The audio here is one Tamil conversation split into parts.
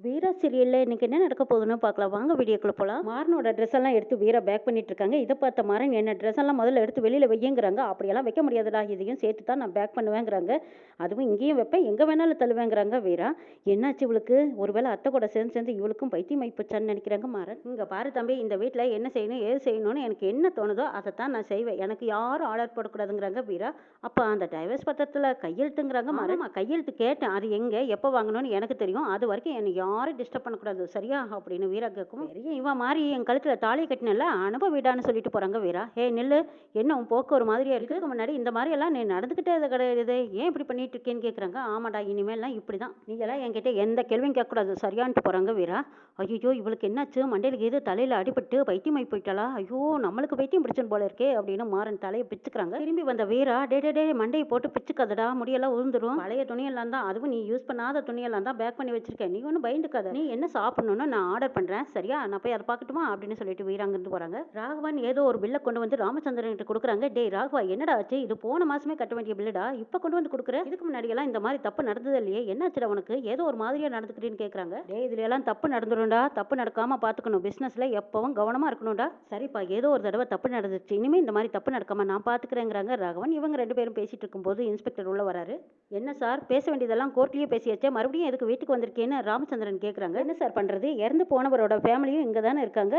வீரா சீரியல்ல இன்னைக்கு என்ன நடக்க போகுதுன்னு பார்க்கலாம் வாங்க வீடியோக்குள்ள போலாம். மாறனோட ட்ரெஸ் எல்லாம் எடுத்து வீரா பேக் பண்ணிட்டு இருக்காங்க. இதை பார்த்த மாறன் என்ன ட்ரெஸ் எல்லாம் முதல்ல எடுத்து வெளியில வையங்கிறாங்க. அப்படியெல்லாம் வைக்க முடியாதுடா, இதையும் சேர்த்து தான் நான் பேக் பண்ணுவேங்கிறாங்க. அதுவும் இங்கேயும் வைப்பேன், எங்க வேணாலும் தள்ளுவேங்கிறாங்க வீரா. என்னாச்சு இவளுக்கு? ஒருவேளை அத்தை கூட சேர்ந்து சேர்ந்து இவளுக்கும் பைத்தியம் ஆயிப்போச்சான்னு நினைக்கிறாங்க மாறன். இங்க பாரு தம்பி, இந்த வீட்டில் என்ன செய்யணும் ஏது செய்யணும்னு எனக்கு என்ன தோணுதோ அதைத்தான் நான் செய்வேன். எனக்கு யாரும் ஆர்டர் போடக்கூடாதுங்கிறாங்க வீரா. அப்ப அந்த டைவர்ஸ் பத்திரத்துல கையெழுத்துங்கிறாங்க மாறன். கையெழுத்து கேட்டேன், அது எங்க எப்போ வாங்கணும்னு எனக்கு தெரியும், அது வரைக்கும் என்னை யாரும் டிஸ்டர்ப் பண்ணக்கூடாது சரியா அப்படின்னு வீரா கேட்கும். பெரிய இவன் மாதிரி என் கழுத்துல தாலி கட்டினல அனுபவ வீடான்னு சொல்லிட்டு போறாங்க வீரா. ஏ நில்லு, என்ன உன் போக்கு ஒரு மாதிரியா இருக்கு, முன்னாடி இந்த மாதிரி எல்லாம் நீ நடந்துக்கிட்டே கிடையாது, ஏன் இப்படி பண்ணிட்டு இருக்கேன்னு கேட்குறாங்க. ஆமாடா, இனிமேல்லாம் இப்படிதான், நீங்களாம் என்கிட்ட எந்த கேள்வியும் கேட்கக்கூடாது சரியான்ட்டு போறாங்க வீரா. ஐயோ இவளுக்கு என்னாச்சு, மண்டையிலுக்கு எது தலையில அடிபட்டு பைத்தியமாய் போயிட்டாளா, ஐயோ நம்மளுக்கு பைத்தியம் பிடிச்சன் போல இருக்கே அப்படின்னு மாறன் தலையை பிச்சுக்கிறாங்க. திரும்பி வந்த வீரா, டே மண்டையை போட்டு பிச்சுக்காதடா, முடியெல்லாம் உழுந்துரும், பழைய துணியெல்லாம் தான், அதுவும் நீ யூஸ் பண்ணாத துணியெல்லாம் தான் பேக் பண்ணி வச்சிருக்கேன், நீ ஒன்றும் பயந்துக்காத, நீ என்ன சாப்பிடணும்னு நான் ஆர்டர் பண்றேன் சரியா, நான் போய் அதை பார்க்கட்டுமா அப்படின்னு சொல்லிட்டு வீராங்கிருந்து போறாங்க. ராகவன் ஏதோ ஒரு பில்லை கொண்டு வந்து ராமச்சந்திரன் கிட்ட கொடுக்குறாங்க. டே ராகவா, என்னடா ஆச்சு, இது போன மாசமே கட்ட வேண்டிய பில்லுடா, இப்ப கொண்டு வந்து கொடுக்குற, இதுக்கு முன்னாடி எல்லாம் இந்த மாதிரி தப்பு நடந்தது இல்லையே, என்னாச்சுடா உனக்கு, ஏதோ ஒரு மாதிரியா நடந்துக்கிட்டேன்னு கேட்கறாங்க. டே இதுல எல்லாம் தப்பு நடந்துரும்டா, தப்பு நடக்காம பாத்துக்கணும், பிசினஸ்ல எப்பவும் கவனமா இருக்கணும்டா. சரிப்பா, ஏதோ ஒரு தடவை தப்பு நடந்துச்சு, இனிமே இந்த மாதிரி தப்பு நடக்காம நான் பாத்துக்கிறேங்கிறாங்க ராகவன். இவங்க ரெண்டு பேரும் பேசிட்டு இருக்கும்போது இன்ஸ்பெக்டர் உள்ள வராரு. என்ன சார், பேச வேண்டியதெல்லாம் கோர்ட்லயே பேசியாச்சே, மறுபடியும் எதுக்கு வீட்டுக்கு வந்திருக்கேன்னு ராமச்சந்திரன் கேட்குறாங்க. என்ன சார் பண்ணுறது, இறந்து போனவரோட ஃபேமிலியும் இங்கே தானே இருக்காங்க,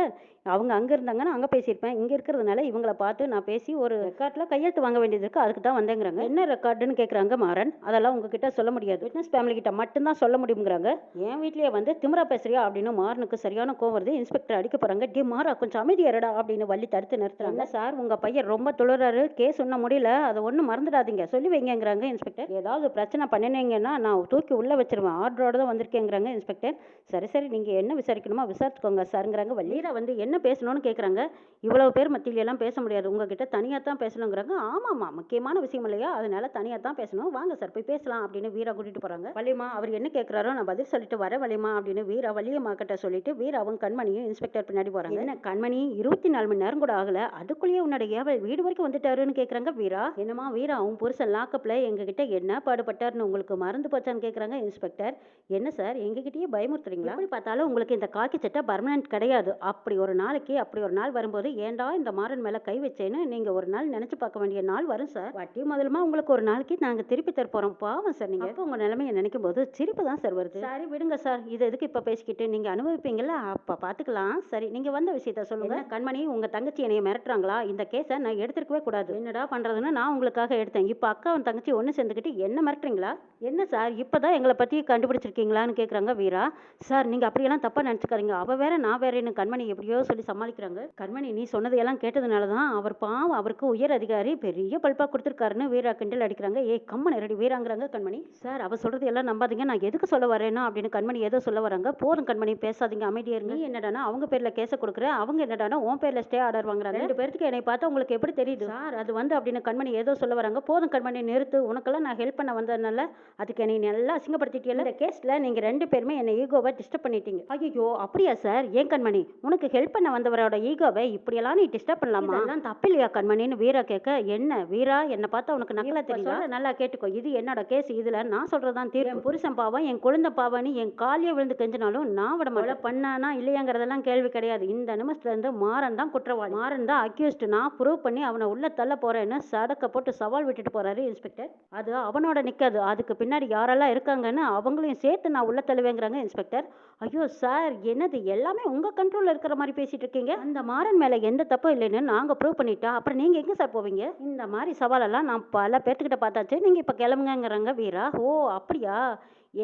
அவங்க அங்கே இருந்தாங்கன்னா அங்கே பேசியிருப்பேன், இங்கே இருக்கிறதுனால இவங்கள பார்த்து நான் பேசி ஒரு ரெக்கார்டில் கையெழுத்து வாங்க வேண்டியது இருக்குது, அதுக்கு தான் வந்தேங்கிறாங்க. என்ன ரெக்கார்டுன்னு கேட்குறாங்க மாறன். அதெல்லாம் உங்ககிட்ட சொல்ல முடியாது, விட்னஸ் ஃபேமிலி கிட்ட மட்டும்தான் சொல்ல முடியுங்கிறாங்க. என் வீட்லேயே வந்து திமிரா பேசுறியா அப்படின்னு மாறனுக்கு சரியான கோவம் வருது. இன்ஸ்பெக்டர் அடிக்க போகிறாங்க. டே மாறா, கொஞ்சம் அமைதியாரடா அப்படின்னு வள்ளி தடுத்து நிறுத்துறாங்க. சார் உங்கள் பையன் ரொம்ப துளறாரு, கேஸ் ஒன்றும் முடியல, அதை ஒன்றும் மறந்துடாதீங்க சொல்லி வைங்கிறாங்க இன்ஸ்பெக்டர். ஏதாவது பிரச்சனை பண்ணினீங்கன்னா நான் தூக்கி உள்ளே வச்சிருவேன், ஆர்டரோட தான் வந்திருக்கேங்கிறாங்க இன்ஸ்பெக்டர். சரி நீங்கள் என்ன விசாரிக்கணுமோ விசாரிச்சுக்கோங்க சாருங்கிறாங்க. வள்ளீரா வந்து என்ன பேசணும்னு கேட்குறாங்க. இவ்வளவு பேர் மத்தியிலெல்லாம் பேச முடியாது, உங்ககிட்ட தனியாக தான் பேசணுங்கிறாங்க. ஆமாம்மா, முக்கியமான விஷயம் இல்லையா, அதனால தனியாக தான் பேசணும், வாங்க சார் போய் பேசலாம் அப்படின்னு வீரா கூட்டிட்டு போகிறாங்க. வள்ளியம்மா அவர் என்ன கேட்குறாரோ நான் பதில் சொல்லிட்டு வரேன் வள்ளியம்மா அப்படின்னு வீரா வள்ளியம்மா கிட்ட சொல்லிட்டு வீராவும் கண்மணியும் இன்ஸ்பெக்டர் பின்னாடி போகிறாங்க. என்ன கண்மணி, 24 மணி நேரம் கூட ஆகல, அதுக்குள்ளேயே உன்னோட ஏவல் வீடு வரைக்கும் வந்துட்டாருன்னு கேட்குறாங்க வீரா. என்னம்மா வீரா, உன் புருஷன் லாக்கப்பில் எங்ககிட்ட என்ன பாடுபட்டாருன்னு உங்களுக்கு மறந்து போச்சான்னு கேட்குறாங்க இன்ஸ்பெக்டர். என்ன சார் எங்ககிட்டயே பயமுறுத்துறீங்களா, எப்படி பார்த்தாலும் உங்களுக்கு இந்த காக்கி சட்டை பர்மனன்ட் கிடையாது, அப்படி ஒரு நாளைக்கு அப்படி ஒரு நாள் வரும்போது ஏன்டா இந்த மாறன் மேல கை வச்சேன்னு நீங்க ஒரு நாள் நினைச்சு பார்க்க வேண்டிய நாள் வரும் சார். வட்டி முதலுமா உங்களுக்கு ஒரு நாளைக்கு நாங்க திருப்பி தர போறோம், பாவம் சார். நீங்க உங்க நிலைமையை நினைக்கும் போது சிரிப்பு தான் சார் வருது. சரி விடுங்க சார், இது எதுக்கு இப்ப பேசிக்கிட்டு, நீங்க அனுபவிப்பீங்கல்ல அப்ப பாத்துக்கலாம். சரி நீங்க வந்த விஷயத்த சொல்லுங்க. கண்மணி, உங்க தங்கச்சி என்னைய மிரட்டுறாங்களா, இந்த கேஸை நான் எடுத்துருக்கவே கூடாது, என்னடா பண்றதுன்னு நான் உங்களுக்காக எடுத்தேன், இப்ப அக்காவும் தங்கச்சி ஒண்ணு சேர்ந்துக்கிட்டு என்ன மிரட்டுறீங்களா, என்ன சார் இப்பதான் எங்களை பத்தி கண்டுபிடிச்சிருக்கீங்களான்னு கேக்குறாங்க வீரா. சார் நீங்க அப்படியெல்லாம் தப்பா நினைச்சுக்காதீங்க, அவ வேற நான் வேறேன்னு கண்மணி எப்படியோ சொல்லி சமாளிக்கிறாங்க. கண்மணி, நீ சொன்னதையெல்லாம் கேட்டதுனாலதான் அவர் பாவம், அவருக்கு உயர் அதிகாரி பெரிய பல்பா கொடுத்துருக்காருன்னு வீரா கிண்டல் அடிக்கிறாங்க. ஏ கம்மன் ரெடி வீராங்கிறாங்க கண்மணி. சார் அவ சொல்றது எல்லாம் நம்பாதீங்க, நான் எதுக்கு சொல்ல வரேன்னா அப்படின்னு கண்மணி ஏதோ சொல்ல வராங்க. போதும் கண்மணி பேசாதீங்க, அமைதியா இருங்க. நீ என்னடானா அவங்க பேர்ல கேஸ கொடுக்குற, அவங்க என்னடானா உன் பேர்ல ஸ்டே ஆர்டர் வாங்குறாங்க, ரெண்டு பேருக்கு என்னை பார்த்தா உங்களுக்கு எப்படி தெரியுது சார், அது வந்து அப்படின்னு கண்மணி ஏதோ சொல்ல வராங்க. போதும் கண்மணி நிறுத்து, உனக்கெல்லாம் நான் ஹெல்ப் பண்ண வந்ததுனால அதுக்கு என்னை நல்லா அசிங்கப்படுத்திட்டீங்க, இந்த கேஸ்ல நீங்க ரெண்டு பேருமே என்ன ஈகோவை டிஸ்டர்ப் பண்ணிட்டீங்க. ஐயோ அப்படியா சார், ஏன் கண்மணி உனக்கு ஹெல்ப் பண்ண வந்தவரோட ஈகோவை இப்படியெல்லாம் நீ டிஸ்டர்ப் பண்ணலாமா, அதெல்லாம் தப்பு இல்லையா கண்மணின்னு வீரா கேட்க. என்ன வீரா, என்ன பார்த்தா உனக்கு நக்கலா தெரியுதா, நல்லா கேட்டுக்கோ, இது என்னோட கேஸ், இதுல நான் சொல்றதான் தீர்ப்பு, புருஷன் பாவம் என் குழந்தை பாவான்னு என் காலிய விழுந்து கெஞ்சினாலும் நான் விட மாட்டேன், பண்ணானா இல்லையாங்கிறதெல்லாம் கேள்வி கிடையாது, இந்த நிமிஷத்துல இருந்து மாறன் தான் குற்றவாளி, மாறன் தான் அக்யூஸ்ட், நான் ப்ரூவ் பண்ணி அவனை உள்ள தள்ள போறேன்னு சடக்க போட்டு சவால் விட்டுட்டு போறாரு இன்ஸ்பெக்டர். அது அவனோட நிக்காது, அதுக்கு பின்னாடி யாரெல்லாம் இருக்காங்கன்னு அவங்களையும் சேர்த்து நான் உள்ள தள்ளுவேங்கிறாங்க இன்ஸ்பெக்டர். ஐயோ சார், என்னது எல்லாமே உங்க கண்ட்ரோல்ல இருக்கிற மாதிரி பேசிட்டு இருக்கீங்க, அந்த மாறன் மேல எந்த தப்பும் இல்லைன்னு நாங்க ப்ரூவ் பண்ணிட்டா அப்புறம் நீங்க எங்க சார் போவீங்க, இந்த மாதிரி சவாலெல்லாம் நான் பல பேர்த்துக்கிட்ட பார்த்தாச்சு, நீங்க இப்ப கிளம்புங்கிறாங்க வீரா. ஓ அப்படியா,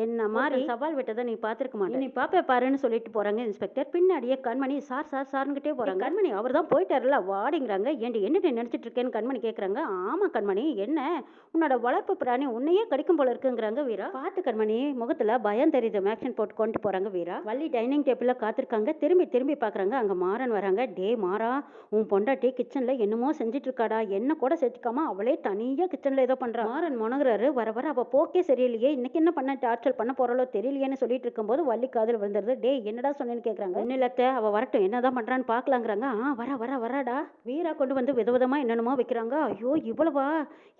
என்ன மாதிரி சவால் விட்டதை நீ பார்த்துருக்க மாட்டேன், நீ பாப்பே பாருன்னு சொல்லிட்டு போறாங்க இன்ஸ்பெக்டர். பின்னாடியே கண்மணி சார் சார் சார்கிட்டே போறாங்க. கண்மணி அவர் தான் போயிட்டாருல வாடிங்கிறாங்க. ஏண்டி என்ன நினைச்சிட்டு இருக்கேன்னு கண்மணி கேட்குறாங்க. ஆமா கண்மணி, என்ன உன்னோட வளர்ப்பு பிராணி உன்னையே கடிக்கும் போல இருக்குங்கிறாங்க வீரா. பாட்டு கண்மணி, முகத்துல பயம் தெரியுது, மேக்ஷன் போட்டு கொண்டு போறாங்க வீரா. வள்ளி டைனிங் டேபிள்ல காத்திருக்காங்க. திரும்பி திரும்பி பாக்குறாங்க, அங்க மாறன் வராங்க. டே மாறா, உன் பொண்டாட்டி கிச்சன்ல என்னமோ செஞ்சுட்டு இருக்காடா, என்ன கூட சேர்த்துக்காம அவளே தனியா கிச்சன்ல ஏதோ பண்றா. மாறன் முனகுறாரு. வர வர அவ போக்கே சரியில்லையே, இன்னைக்கு என்ன பண்ண டார்ச்சர் பண்ண போறாளோ தெரியலையேன்னு சொல்லிட்டு இருக்கும்போது வள்ளி காதில் விழுந்துருது. டேய் என்னடா சொன்னேன்னு கேட்குறாங்க. ஒன்றும் இல்லத்த, அவள் வரட்டும் என்னதான் பண்ணுறான்னு பார்க்கலாங்கிறாங்க. வராடா. வீரா கொண்டு வந்து விதவிதமாக என்னென்னமோ வைக்கிறாங்க. ஐயோ இவ்வளவா,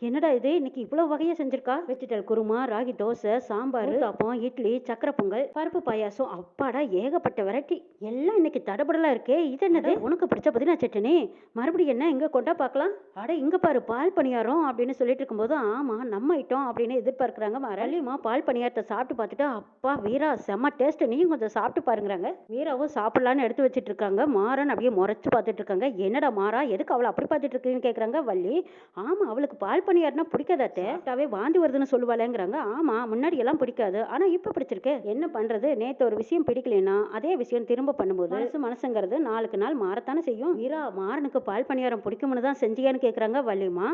என்னடா இது இன்னைக்கு இவ்வளோ வகையாக செஞ்சிருக்கா. வெஜிடல் குருமா, ராகி தோசை, சாம்பார், தாப்பம், இட்லி, சக்கரை பொங்கல், பருப்பு பாயாசம், அப்பாடா ஏகப்பட்ட வெரைட்டி. எல்லாம் இன்னைக்கு தடபடலாக இருக்கே. இது என்னது உனக்கு பிடிச்ச புதினா சட்னி, மறுபடியும் என்ன இங்கே கொண்டா பார்க்கலாம். அட இங்கே பாரு பால் பணியாரம் அப்படின்னு சொல்லிட்டு இருக்கும்போது ஆமாம் நம்ம ஐட்டம் அப்படின்னு எதிர்பார்க்குறாங்க. மரளியம்மா பால் பணியாரத்தை சாப்பிட்டு பார்த்துட்டு அப்பா வீரா செம்ம டேஸ்ட், நீயும் கொஞ்சம் சாப்பிட்டு பாருங்கிறாங்க. வீராவும் சாப்பிடலான்னு எடுத்து வச்சுட்டு இருக்காங்க. மாறன் அப்படியே முறைச்சு பார்த்துட்டு இருக்காங்க. என்னடா மாறா எதுக்கு அவளை அப்படி பார்த்துட்டு இருக்குன்னு கேட்குறாங்க வள்ளி. ஆமாம் அவளுக்கு பால் பணியாரம்னா பிடிக்காதாத்தே, சாப்பிட்டாவே வாந்தி வருதுன்னு சொல்லுவாளேங்கிறாங்க. ஆமாம் முன்னாடி எல்லாம் பிடிக்காது, ஆனால் இப்போ பிடிச்சிருக்கு. என்ன பண்ணுறது, நேற்று ஒரு விஷயம் பிடிக்கலனா அதே விஷயம் திரும்ப பண்ணும்போது மனசுங்கிறது நாளுக்கு நாள் மாறத்தானே செய்யும். வீரா மாறனுக்கு பால் பணியாரம் பிடிக்கும்னு தான் செஞ்சியான்னு கேட்குறாங்க வள்ளியம்மா.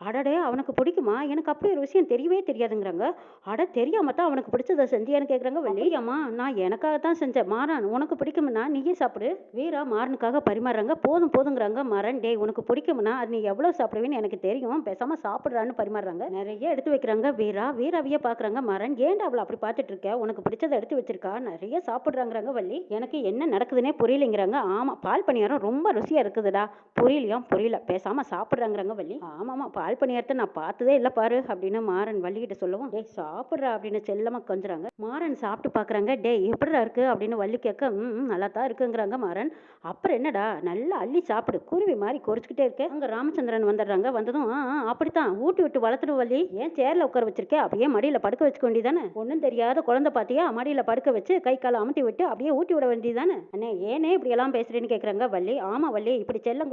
அடடே அவனுக்கு பிடிக்குமா, எனக்கு அப்படி ஒரு விஷயம் தெரியவே தெரியாதுங்கிறாங்க. அட தெரியாம தான் அவனுக்கு பிடிச்சதை செஞ்சியான்னு கேட்குறாங்க வள்ளி. அம்மா நான் எனக்காகத்தான் செஞ்சேன், மாறன் உனக்கு பிடிக்கும்னா நீயே சாப்பிடு. வீரா மாறனுக்காக பரிமாறுறாங்க. போதுங்கிறாங்க. மாறன் டேய் உனக்கு பிடிக்கும்னா அது நீ எவ்வளோ சாப்பிடுவேன்னு எனக்கு தெரியும், பேசாம சாப்பிட்றான்னு பரிமாறுறாங்க. நிறைய எடுத்து வைக்கிறாங்க. வீராவையே பார்க்குறாங்க. மாறன் ஏன்டா அவளை அப்படி பார்த்துட்டு இருக்க, உனக்கு பிடிச்சதை எடுத்து வச்சிருக்கா, நிறைய சாப்பிட்றாங்கிறாங்க வள்ளி. எனக்கு என்ன நடக்குதுன்னே புரியலைங்கிறாங்க. ஆமாம் பால் பணியாரம் ரொம்ப ருசியாக இருக்குதுடா, புரியல பேசாம சாப்பிட்றாங்கிறாங்க வள்ளி. ஆமாம் பால் பணியாரத்தை நான் பார்த்ததே இல்லை பாரு அப்படின்னு மாறன் வள்ளிக்கிட்ட சொல்லவும் டேய் சாப்பிட்றா அப்படின்னு செல்லமாக கொஞ்சுறாங்க. மாறன் சாப்பிட்டு பார்க்குறாங்க. டேய் எப்படிடா இருக்கு அப்படின்னு வள்ளி கேட்க நல்லா தான் இருக்குங்கிறாங்க மாறன். அப்புறம் என்னடா நல்லா அள்ளி சாப்பிடு, குருவி மாதிரி கொறிச்சிக்கிட்டே இருக்கேன். அங்கே ராமச்சந்திரன் வந்துடுறாங்க. வந்ததும் அப்படித்தான் ஊட்டி விட்டு வளர்த்துடும் வள்ளி, ஏன் சேர்ல உட்கார வச்சிருக்கேன், அப்படியே மடியில் படுக்க வச்சுக்க வேண்டியதானே, ஒன்றும் தெரியாத குழந்தை பார்த்தியா, மடியில் படுக்க வச்சு கை காலை அமுத்தி விட்டு அப்படியே ஊட்டி விட வேண்டியதானே. அண்ணே ஏனே இப்படி எல்லாம் பேசுறேன்னு கேட்குறாங்க வள்ளி. ஆமா வள்ளி இப்படி செல்லம்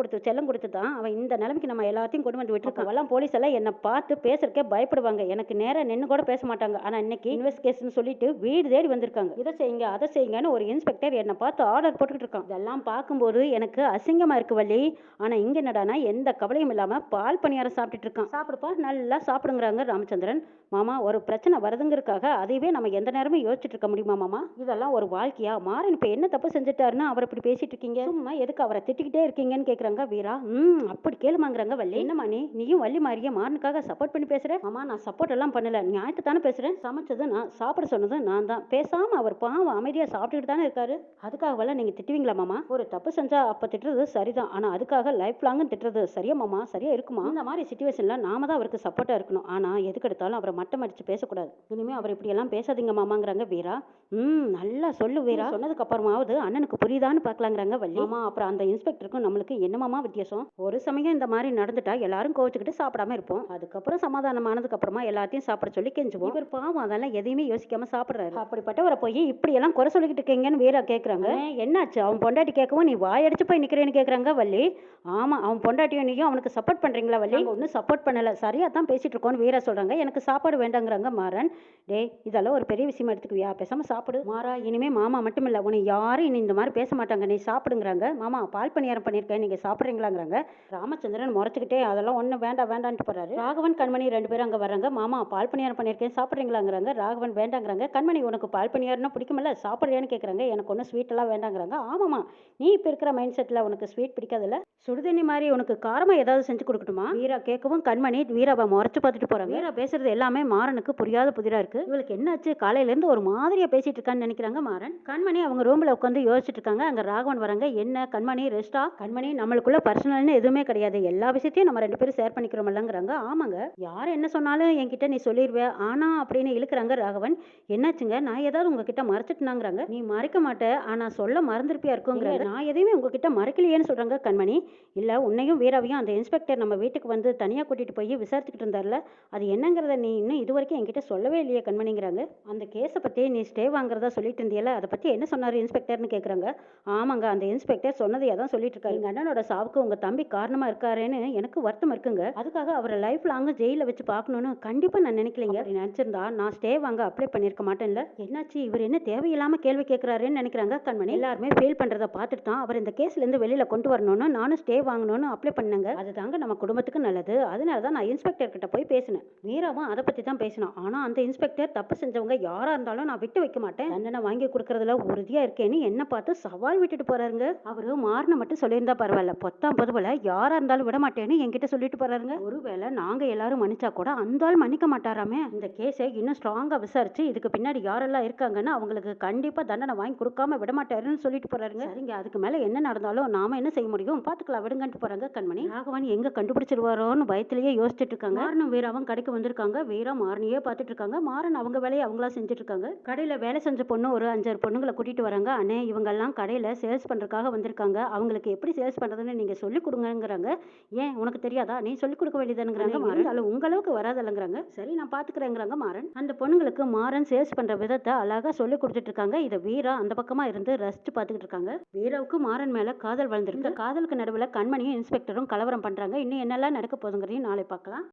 கொடுத்து தான் அவன் இந்த நிலைமைக்கு நம்ம எல்லாத்தையும் கொண்டு வந்து விட்டுருக்கான். அவெல்லாம் போலீஸ் எல்லாம் என்னை பார்த்து பேசுறதுக்கே பயப்படுவாங்க, எனக்கு நேரம் நின்று கூட பேச மாட்டாங்க. ஆனா இன்னைக்கு இன்வெஸ்டிகேஷன் சொல்லிட்டு வீடு தேடி வந்திருக்காங்க. இதை செய்யுங்க அதை செய்யுங்கன்னு ஒரு இன்ஸ்பெக்டர் என்னை பார்த்து ஆர்டர் போட்டுக்கிட்டு இருக்கான். இதெல்லாம் பார்க்கும்போது எனக்கு அசிங்கமா இருக்கு வள்ளி. ஆனா இங்க என்னடானா எந்த கவலையும் இல்லாம பால் பணியாரம் சாப்பிட்டுட்டு இருக்கான். சாப்பிடுப்பா நல்லா சாப்பிடுங்கிறாங்க ராமச்சந்திரன். மாமா ஒரு பிரச்சனை வருதுங்கிறதுக்காக அதையவே நம்ம எந்த நேரமும் யோசிச்சுட்டு இருக்க முடியுமா மாமா, இதெல்லாம் ஒரு வாழ்க்கையா, மாறன் இப்ப என்ன தப்பு செஞ்சுட்டாருன்னு அவர் இப்படி பேசிட்டு இருக்கீங்க, சும்மா எதுக்கு அவரை திட்டிக்கிட்டே இருக்கீங்கன்னு கேக்குறாங்க வீரா. அப்படி கேளுமாங்கிறாங்க வள்ளி. என்னமா நீயும் வள்ளி மாதிரியே மாறனுக்காக சப்போர்ட் பண்ணி பேசுற. மாமா நான் சப்போர்ட் எல்லாம் பண்ணல, நியாயத்தை தானே பேசுறேன், சமைச்சது நான், சாப்பிட சொன்னது நான் தான், பேசாம அவர் பாவம் அமைதியா சாப்பிட்டுக்கிட்டு தானே இருக்காரு, அதுக்காகவெல்லாம் நீங்க திட்டுவீங்களா மாமா, ஒரு தப்பு செஞ்சா அப்ப திட்டுறது சரிதான், ஆனா அதுக்காக லைஃப் லாங்கும் திட்டுறது சரியா மாமா, சரியா இருக்குமா, இந்த மாதிரி சிச்சுவேஷன்ல நாம தான் அவருக்கு சப்போர்ட்டா இருக்கணும், ஆனா எதுக்கு எடுத்தாலும் அவரை மட்டம் அடிச்சு பேசக்கூடாது, இனிமே அவர் இப்படி எல்லாம் பேசாதீங்க மாமாங்கிறாங்க வீரா. நல்லா சொல்லு வீரா, சொன்னதுக்கு அப்புறமாவது அண்ணனுக்கு புரியுதான்னு பார்க்கலாங்கிறாங்க வள்ளி. மாமா அப்புறம் அந்த இன்ஸ்பெக்டருக்கும் நம்மளுக்கு என்னமாமா வித்தியாசம், ஒரு சமயம் இந்த மாதிரி நடந்துட்டா எல்லாரும் கோச்சுக்கிட்டு சாப்பிடாம இருப்போம், அதுக்கப்புறம் சமாதானமானதுக்கு அப்புறமா எல்லாத்தையும் சாப்பிட சொல்லி கெஞ்சுவோம், இவர் பாவம் அதெல்லாம் எதையுமே யோசிக்காம சாப்பிடுறாரு, அப்படிப்பட்டவரை போய் இப்படி எல்லாம் குறை சொல்லிக்கிட்டு இருக்கீங்கன்னு வீரா கேட்குறாங்க. என்னாச்சு அவன் பொண்டாட்டி கேட்கவும் நீ வாயடிச்சு போய் நிக்கிறேன்னு கேட்குறாங்க வள்ளி. ஆமா அவன் பொண்டாட்டியும் நீயும் அவனுக்கு சப்போர்ட் பண்றீங்களா வள்ளி, ஒன்றும் சப்போர்ட் பண்ணல, சரியா தான் பேசிட்டு இருக்கோன்னு வீரா சொல்றாங்க. எனக்கு சாப்பாடு வேண்டாங்கிறாங்க மாறன். டேய் இதெல்லாம் ஒரு பெரிய விஷயமா எடுத்துக்குவியா, பேசாம சாப்பிடு மாறா, இனிமே மாமா மட்டும் இல்ல உன்னை யாரும் இனி இந்த மாதிரி பேச மாட்டாங்க, நீ சாப்பிடுங்கிறாங்க. மாமா பால் பணியாரம் பண்ணியிருக்கேன் நீங்க சாப்பிட்றீங்களாங்கிறாங்க. ராமச்சந்திரன் முறைச்சிக்கிட்டே அதெல்லாம் ஒன்றும் வேண்டான்ட்டு போறாரு. ராகவன் கண்மணி ரெண்டு பேரும் அங்கே வர்றாங்க. மாமா பால் பணியாரம் பண்ணியிருக்கேன் சாப்பிட்றீங்களாங்கிறாங்க. ராகவன் வேண்டாங்கிறாங்க. கண்மணி உனக்கு பால் பணியாரம்னா பிடிக்குமில்ல சாப்பிட்றியான்னு கேட்குறாங்க. எனக்கு ஒன்றும் ஸ்வீட் எல்லாம் வேண்டாங்கிறாங்க. ஆமாம்மா நீ இப்போ இருக்கிற மைண்ட் செட்டில் உனக்கு ஸ்வீட் பிடிக்காதுல்ல, சுடுதண்ணி மாதிரி உனக்கு காரமாக ஏதாவது செஞ்சு கொடுக்கட்டுமா வீரா கேட்கவும் கண்மணி வீராவை முறைச்சு பார்த்துட்டு போறாங்க. வீரா பேசுறது எல்லாமே மாறனுக்கு புரியாத புதிரா இருக்கு. இவளுக்கு என்னாச்சு காலையிலேருந்து ஒரு மாதிரியா பேசிட்டு இருக்கான்னு நினைக்கிறாங்க மாறன். கண்மணி அவங்க ரூம்ல உட்காந்து யோசிச்சுட்டு இருக்காங்க. அங்கே ராகவன் வராங்க. என்ன கண்மணி ரெஸ்டா, கண்மணி நம்மளுக்குள்ள பர்சனல்னு எதுவுமே கிடையாது, எல்லா விஷயத்தையும் நம்ம ரெண்டு பேரும் ஷேர் பண்ணிக்கிறோம்லங்கிறாங்க. ஆமாங்க யார் என்ன சொன்னாலும் என்கிட்ட நீ சொல்லிடுவே ஆனா அப்படின்னு இழுக்கிறாங்க ராகவன். என்னாச்சுங்க நான் ஏதாவது உங்ககிட்ட மறைச்சிட்டுனாங்கிறாங்க. நீ மறைக்க மாட்டே ஆனா சொல்ல மறந்துருப்பியா இருக்குங்கிறாங்க. நான் எதையுமே உங்ககிட்ட மறைக்கலையேன்னு சொல்றாங்க கண்மணி. இல்ல உன்னையும் வீராவையும் அந்த இன்ஸ்பெக்டர் நம்ம வீட்டுக்கு வந்து தனியா கூட்டிட்டு போய் விசாரிச்சுக்கிட்டு இருந்தார்ல, அது என்னங்கிறத நீ இன்னும் இது வரைக்கும் என்கிட்ட சொல்லவே இல்லையே கண்மணிங்கிறாங்க. அந்த கேஸை பத்தி நீ ஸ்டே வாங்குறதா சொல்லிட்டு இருந்தியல, அதை பத்தி என்ன சொன்னாரு இன்ஸ்பெக்டர்னு கேட்குறாங்க. ஆமாங்க அந்த இன்ஸ்பெக்டர் சொன்னதையே தான் சொல்லிட்டு இருக்காரு, எங்க அண்ணனோட சாவுக்கு உங்க தம்பி காரணமா இருக்காருன்னு எனக்கு வருத்தம் இருக்குங்க, அதுக்காக அவரை லைஃப் லாங் ஜெயில வச்சு பார்க்கணும்னு கண்டிப்பா நான் நினைக்கலைங்க, அப்படி நினைச்சிருந்தா நான் ஸ்டே வாங்க அப்ளை பண்ணிருக்க மாட்டேன்ல. என்னாச்சு இவர் என்ன தேவையில்லாம கேள்வி கேட்கிறாருன்னு நினைக்கிறாங்க கண்மணி. எல்லாருமே ஃபீல் பண்றதை பார்த்துட்டு தான் அவர் இந்த கேஸ்ல இருந்து வெளியில கொண்டு வரணும்னு நானும் ஸ்டே வாங்கணும்னு அப்ளை பண்ணாங்க, அதுதாங்க நம்ம குடும்பத்துக்கு நல்லது, அதனால தான் நான் இன்ஸ்பெக்டர் கிட்ட போய் பேசினேன். வீராவும் அதை பத்தி தான் பேசினான். ஆனா அந்த இன்ஸ்பெக்டர் தப்பு செஞ்சவங்க யாரா இருந்தாலும் நான் விட்டு வைக்க மாட்டேன், தண்டனை வாங்கி கொடுக்கறதுல உறுதியா இருக்கேன்னு என்ன பார்த்து சவால் விட்டுட்டு போறாருங்க. அவரு மாறின மட்டும் சொல்லியிருந்தா பரவாயில்ல, பொத்தாம் பொதுவில் யாரா இருந்தாலும் விட மாட்டேன்னு என்கிட்ட சொல்லிட்டு போறாருங்க. ஒருவேளை நாங்க எல்லாரும் மன்னிச்சா கூட அந்த ஆள் மன்னிக்க மாட்டாராமே, இந்த கேஸை இன்னும் ஸ்ட்ராங்கா ஒழுங்கா விசாரிச்சு இதுக்கு பின்னாடி யாரெல்லாம் இருக்காங்கன்னு அவங்களுக்கு கண்டிப்பா தண்டனை வாங்கி கொடுக்காம விடமாட்டாருன்னு சொல்லிட்டு போறாருங்க. சரிங்க, அதுக்கு மேல என்ன நடந்தாலும் நாம என்ன செய்ய முடியும், பாத்துக்கலாம் விடுங்கன்ட்டு போறாங்க கண்மணி. ராகவன் எங்க கண்டுபிடிச்சிருவாரோன்னு பயத்திலேயே யோசிச்சுட்டு இருக்காங்க. மாறனும் வீராவும் கடைக்கு வந்திருக்காங்க. வீரா மாறனையே பார்த்துட்டு இருக்காங்க. மாறன் அவங்க வேலையை அவங்களா செஞ்சுட்டு இருக்காங்க. கடையில வேலை செஞ்ச பொண்ணு ஒரு 5-6 பொண்ணுங்களை கூட்டிட்டு வராங்க. அண்ணே, இவங்க எல்லாம் கடையில சேல்ஸ் பண்றதுக்காக வந்திருக்காங்க. அவங்களுக்கு எப்படி சேல்ஸ் பண்றதுன்னு நீங்க சொல்லி கொடுங்கங்கிறாங்க. ஏன் உனக்கு தெரியாதா, நீ சொல்லி கொடுக்க வேண்டியதுங்கிறாங்க மாறன். அது உங்க அளவுக்கு வராதல்லங்கிறாங்க. சரி, நான் பாத்துக்கிறேங்கிறாங்க மாறன். அந்த பொண்ணுங்களுக்கு மாறன் சேல்ஸ் பண்ற விதத்தை அழகா சொல்லி கொடுத்துட்டு இருக்காங்க. இதை வீரா அந்த பக்கமா இருந்து ரசிச்சு பார்த்துக்கிட்டு இருக்காங்க. வீராவுக்கு மாறன் மேல காதல் வளர்ந்துருக்கு. இந்த காதலுக்கு நடுவில் கண்மணியும் இன்ஸ்பெக்டரும் கலவரம் பண்றாங்க. இன்னும் என்னெல்லாம் நடக்க போகுதுங்கிறதையும் நாளை பார்க்கலாம்.